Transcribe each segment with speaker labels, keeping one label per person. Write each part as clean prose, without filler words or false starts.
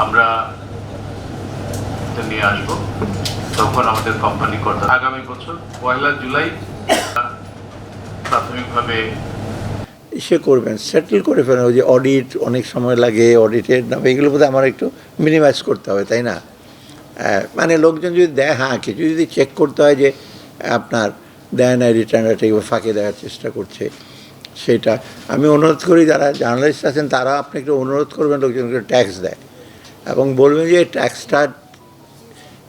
Speaker 1: আমরা নিয়ে আসবো, তখন আমাদের কোম্পানি করতে আগামী বছর 1 জুলাই প্রাথমিকভাবে
Speaker 2: ইসে করবেন, সেটেল করে ফেলেন। ওই যে অডিট অনেক সময় লাগে, অডিটের নামে এগুলো বোধহয় আমার একটু মিনিমাইজ করতে হবে, তাই না? মানে লোকজন যদি দেয়, হ্যাঁ কিছু যদি চেক করতে হয় যে আপনার দেয় না, রিটার্নটা ঠিক ফাঁকে দেওয়ার চেষ্টা করছে, সেটা আমি অনুরোধ করি যারা জার্নালিস্ট আছেন তারা আপনি একটু অনুরোধ করবেন লোকজনকে ট্যাক্স দেয়, এবং বলবেন যে ট্যাক্সটা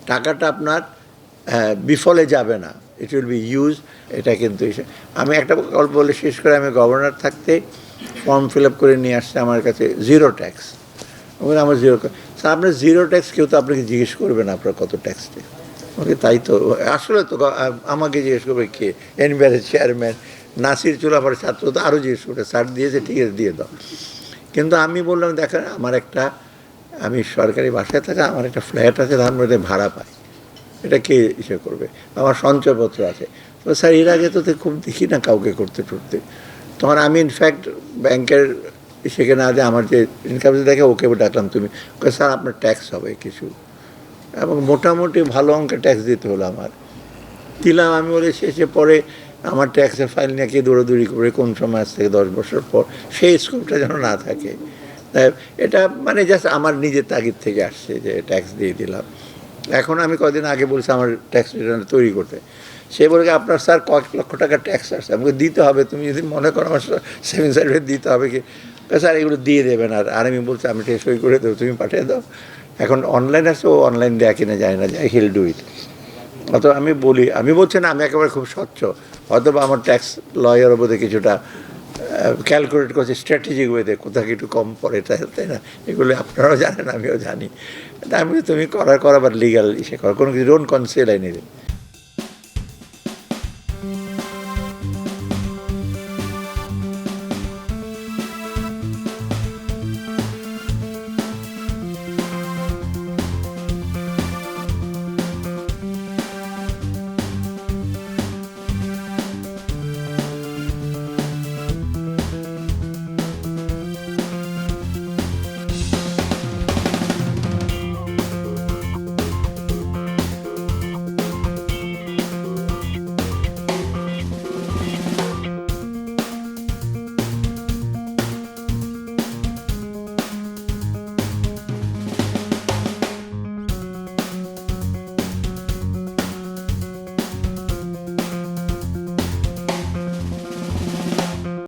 Speaker 2: টাকাটা আপনার বিফলে যাবে না, ইট উইল বি ইউজ। এটা কিন্তু আমি একটা গল্প বলে শেষ করে, আমি গভর্নর থাকতে ফর্ম ফিল আপ করে নিয়ে আসছে আমার কাছে জিরো ট্যাক্স। আমার জিরো, স্যার আপনার জিরো ট্যাক্স, কেউ তো আপনাকে জিজ্ঞেস করবে না আপনার কত ট্যাক্স দেয়। ওকে তাই তো, আসলে তো আমাকে জিজ্ঞেস করবে কে, এনবিআরের চেয়ারম্যান নাসির চুলাফার ছাত্র তো আরও জিজ্ঞেস করবে, স্যার দিয়েছে ঠিক আছে দিয়ে দাও। কিন্তু আমি বললাম দেখেন আমার একটা, আমি সরকারি বাসায় থাকা, আমার একটা ফ্ল্যাট আছে, তার মধ্যে ভাড়া পাই, এটা কে ইসে করবে, আমার সঞ্চয়পত্র আছে। তো স্যার এর আগে তো খুব দেখি না কাউকে করতে টুরতে, তখন আমি ইনফ্যাক্ট ব্যাংকের সেখানে আগে আমার যে ইনকাম দেখে ওকে ডাকলাম, তুমি ওকে স্যার আপনার ট্যাক্স হবে কিছু, এবং মোটামুটি ভালো অঙ্কের ট্যাক্স দিতে হলো আমার, দিলাম। আমি বলে শেষে পরে আমার ট্যাক্সের ফাইল নিয়ে কে দৌড়াদৌড়ি করে কোন সময় আজ থেকে 10 বছর পর সেই স্কোপটা যেন না থাকে। তাই এটা মানে জাস্ট আমার নিজের তাগিদ থেকে আসছে যে ট্যাক্স দিয়ে দিলাম। এখন আমি কদিন আগে বলছি আমার ট্যাক্স রিটার্ন তৈরি করতে, সে বলে আপনার স্যার কয়েক লক্ষ টাকা ট্যাক্স আসছে, আমাকে দিতে হবে, তুমি যদি মনে করো আমার সেভিং সার্টিফিকেট দিতে হবে কি, স্যার এগুলো দিয়ে দেবেন। আর আমি বলছি আমি ঠিক সই করে দেবো, তুমি পাঠিয়ে দাও। এখন অনলাইন আছে, ও অনলাইন দেয়া কিনে যায় না, যায় হিল ডু ইট। অত আমি বলি, আমি বলছি না আমি একেবারে খুব স্বচ্ছ, হয়তো বা আমার ট্যাক্স লয়ার বোধহয় কিছুটা ক্যালকুলেট করছে স্ট্র্যাটেজিক ওয়েতে, কোথাও একটু কম পড়ে, তাই না? এগুলো আপনারাও জানেন, আমিও জানি। আমি তুমি করাবার লিগাল ইসে করো, কোনো কিছু ডোন্ট কনসিডার এনিথিং।